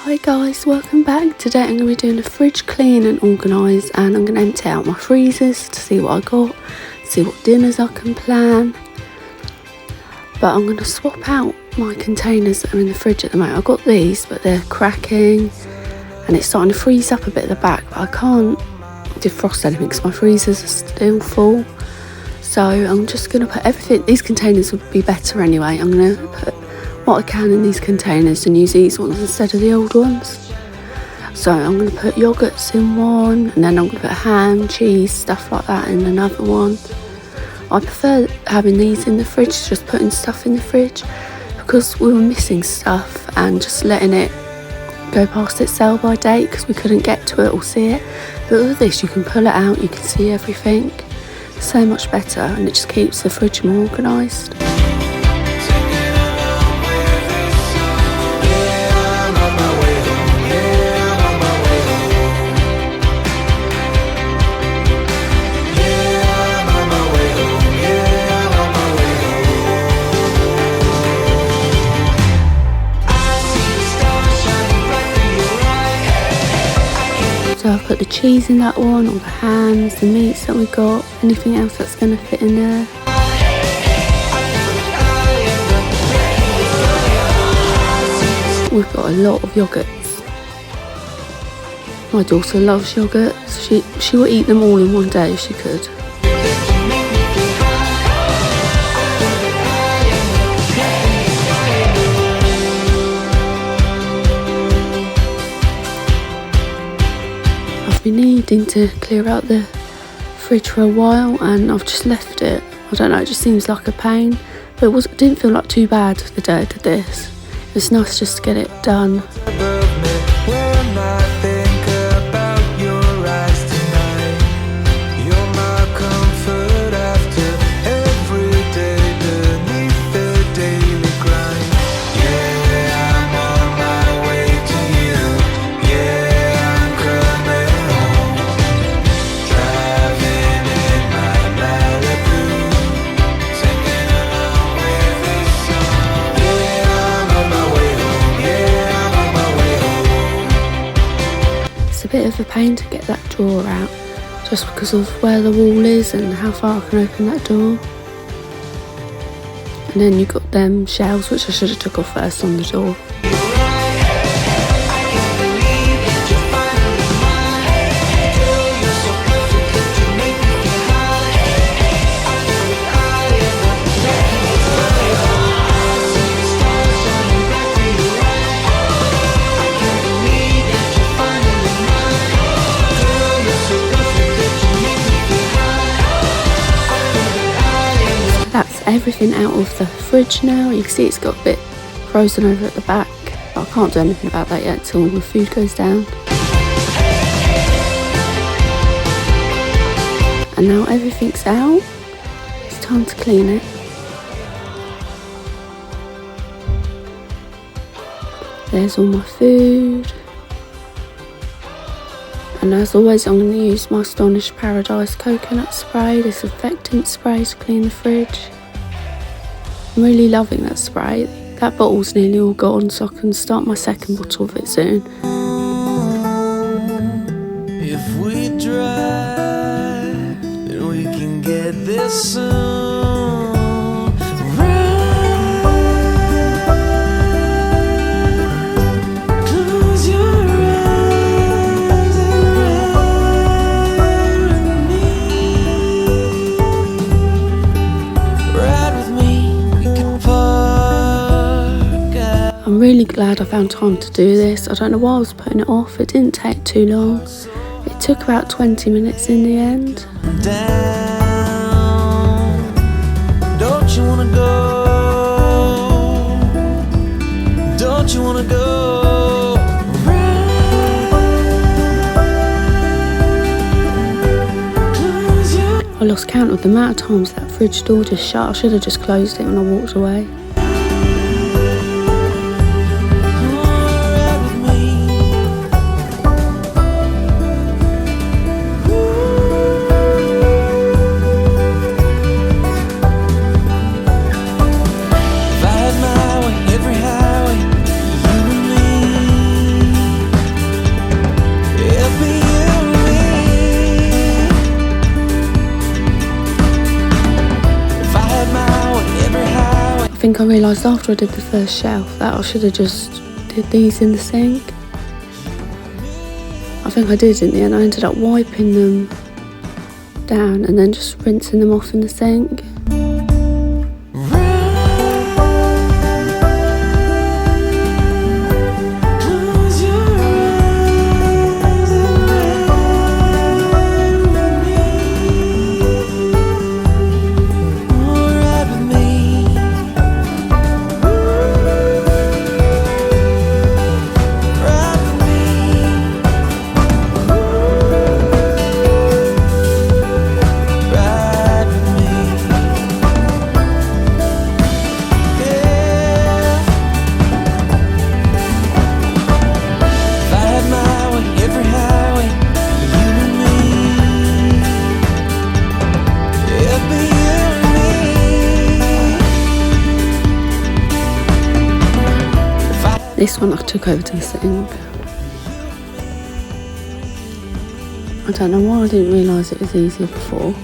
Hi guys, welcome back. Today I'm going to be doing a fridge clean and organise, and I'm going to empty out my freezers to see what I got, see what dinners I can plan. But I'm going to swap out my containers that are in the fridge at the moment. I've got these, but they're cracking and it's starting to freeze up a bit at the back, but I can't defrost anything because my freezers are still full. So I'm just going to put everything, these containers would be better anyway. I'm going to put what I can in these containers and use these ones instead of the old ones. So I'm going to put yogurts in one, and then I'm going to put ham, cheese, stuff like that in another one. I prefer having these in the fridge, just putting stuff in the fridge, because we were missing stuff and just letting it go past its sell by date because we couldn't get to it or see it. But with this you can pull it out, you can see everything. So much better, and it just keeps the fridge more organised. So I've put the cheese in that one, all the hams, the meats that we got, anything else that's going to fit in there. We've got a lot of yogurts. My daughter loves yogurts. She would eat them all in one day if she could. I've been needing to clear out the fridge for a while and I've just left it. I don't know, it just seems like a pain, but it didn't feel like too bad the day I did this. It's nice just to get it done. A bit of a pain to get that drawer out just because of where the wall is and how far I can open that door. And then you've got them shelves which I should have took off first on the door. That's everything out of the fridge now. You can see it's got a bit frozen over at the back, but I can't do anything about that yet until the food goes down. And now everything's out, it's time to clean it. There's all my food. And as always, I'm going to use my Astonished Paradise coconut spray, disinfectant spray to clean the fridge. I'm really loving that spray. That bottle's nearly all gone, so I can start my second bottle of it soon. If we drive, then we can get there soon. I'm really glad I found time to do this. I don't know why I was putting it off. It didn't take too long. It took about 20 minutes in the end. Down. Don't you wanna go? Don't you wanna go? I lost count of the amount of times that fridge door just shut. I should have just closed it when I walked away. Every highway, you and me. think I realised after I did the first shelf that I should have just did these in the sink. I think I did in the end. I ended up wiping them down and then just rinsing them off in the sink. This one I took over to the sink. I don't know why I didn't realise it was easier before.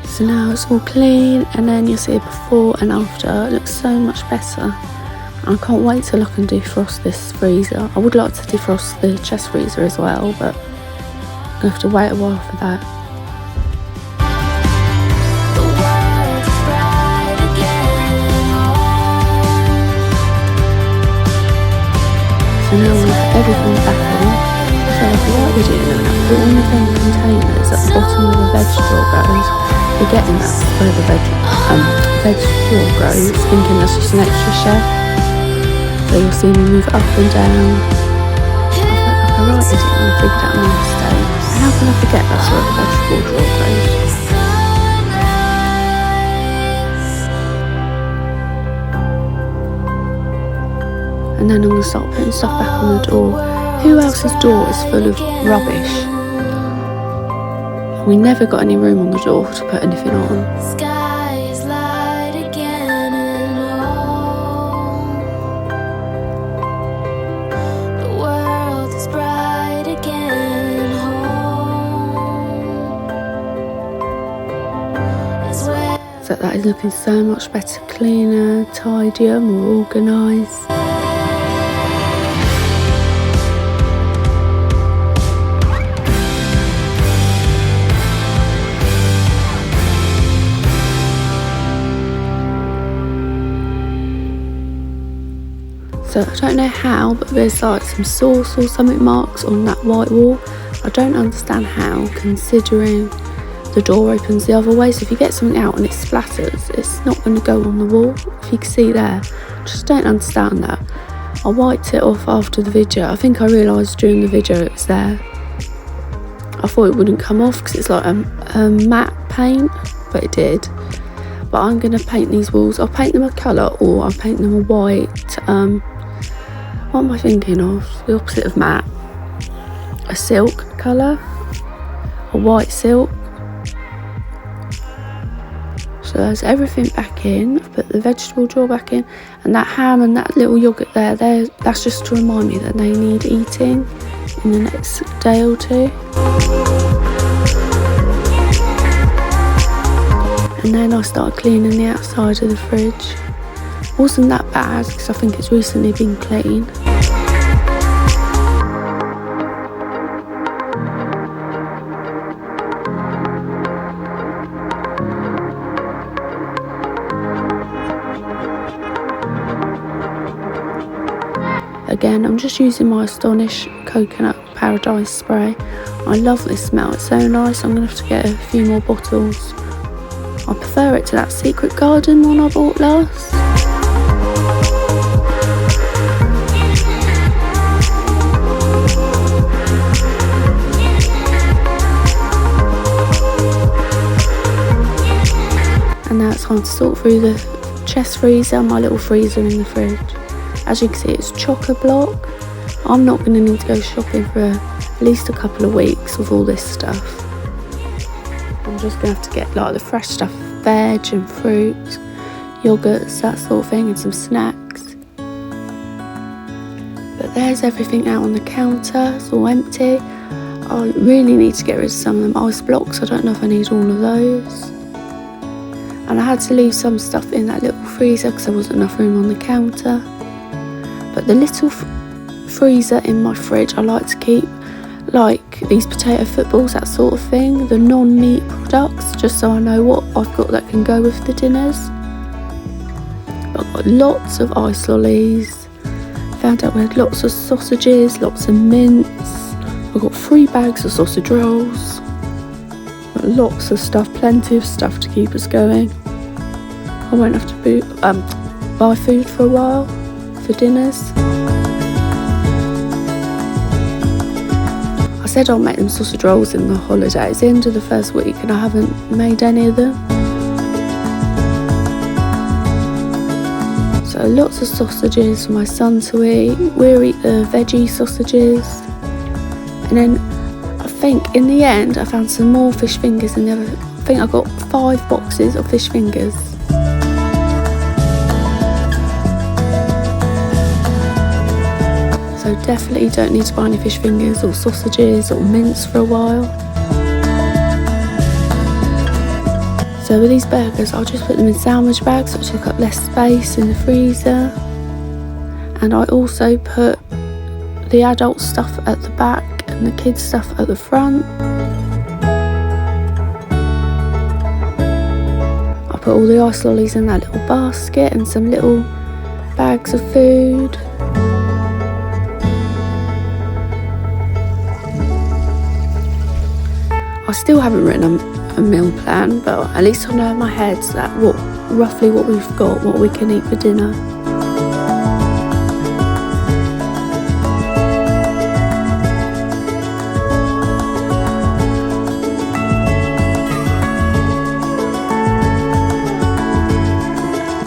So now it's all clean, and then you'll see a before and after. It looks so much better. I can't wait till I can defrost this freezer. I would like to defrost the chest freezer as well, but I'm gonna have to wait a while for that. So now we've got everything back in. So what we're doing now, put all of them containers at the bottom of the veg drawer goes. Forgetting that's where the veg drawer goes, thinking that's just an extra shelf. So you'll see me move it up and down. I write it in and figured out my mistake. And how can I forget that's where the vegetable drawer goes? And then I'm going to start putting stuff back on the door. Who else's door is full of rubbish? We never got any room on the door to put anything on. Sky is light again and home. The world is bright again. Home is where So that is looking so much better, cleaner, tidier, more organised. So I don't know how, but there's like some sauce or something marks on that white wall. I don't understand how, considering the door opens the other way, so if you get something out and it splatters, it's not going to go on the wall. If you can see there, just don't understand that. I wiped it off after the video. I think I realised during the video it was there. I thought it wouldn't come off because it's like a matte paint, but it did. But I'm going to paint these walls. I'll paint them a colour or I'll paint them a white. What am I thinking of? The opposite of matte. A silk colour. A white silk. So there's everything back in. I've put the vegetable drawer back in, and that ham and that little yoghurt there, that's just to remind me that they need eating in the next day or two. And then I started cleaning the outside of the fridge. Wasn't that bad because I think it's recently been cleaned. Again, I'm just using my Astonish Coconut Paradise spray. I love this smell, it's so nice. I'm going to have to get a few more bottles. I prefer it to that Secret Garden one I bought last. And now it's time to sort through the chest freezer, my little freezer in the fridge. As you can see, it's chock-a-block. I'm not going to need to go shopping for at least a couple of weeks with all this stuff. I'm just going to have to get like the fresh stuff, veg and fruit, yogurts, that sort of thing, and some snacks. But there's everything out on the counter, it's all empty. I really need to get rid of some of them ice blocks. I don't know if I need all of those. And I had to leave some stuff in that little freezer because there wasn't enough room on the counter. But the little freezer in my fridge, I like to keep like these potato footballs, that sort of thing, the non-meat products, just so I know what I've got that can go with the dinners. But I've got lots of ice lollies. Found out we had lots of sausages, lots of mince. I've got 3 bags of sausage rolls. Got lots of stuff, plenty of stuff to keep us going. I won't have to buy food for a while for dinners. I said I'll make them sausage rolls in the holiday. It's the end of the first week and I haven't made any of them. So lots of sausages for my son to eat. We'll eat the veggie sausages. And then I think in the end I found some more fish fingers in the other. I think I got 5 boxes of fish fingers. So definitely don't need to buy any fish fingers or sausages or mince for a while. So with these burgers, I'll just put them in sandwich bags, which took up less space in the freezer. And I also put the adult stuff at the back and the kids stuff at the front. I put all the ice lollies in that little basket and some little bags of food. I still haven't written a meal plan, but at least I know in my head that roughly what we've got, what we can eat for dinner.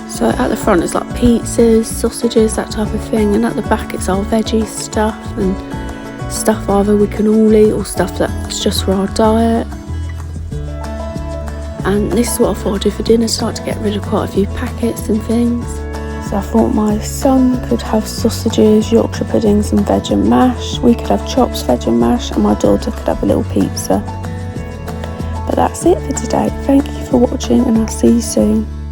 So at the front it's like pizzas, sausages, that type of thing, and at the back it's our veggie stuff and stuff either we can all eat or stuff that's just for our diet. And this is what I thought I'd do for dinner, start to get rid of quite a few packets and things. So I thought my son could have sausages, Yorkshire puddings and veg and mash. We could have chops, veg and mash, and my daughter could have a little pizza. But that's it for today. Thank you for watching and I'll see you soon.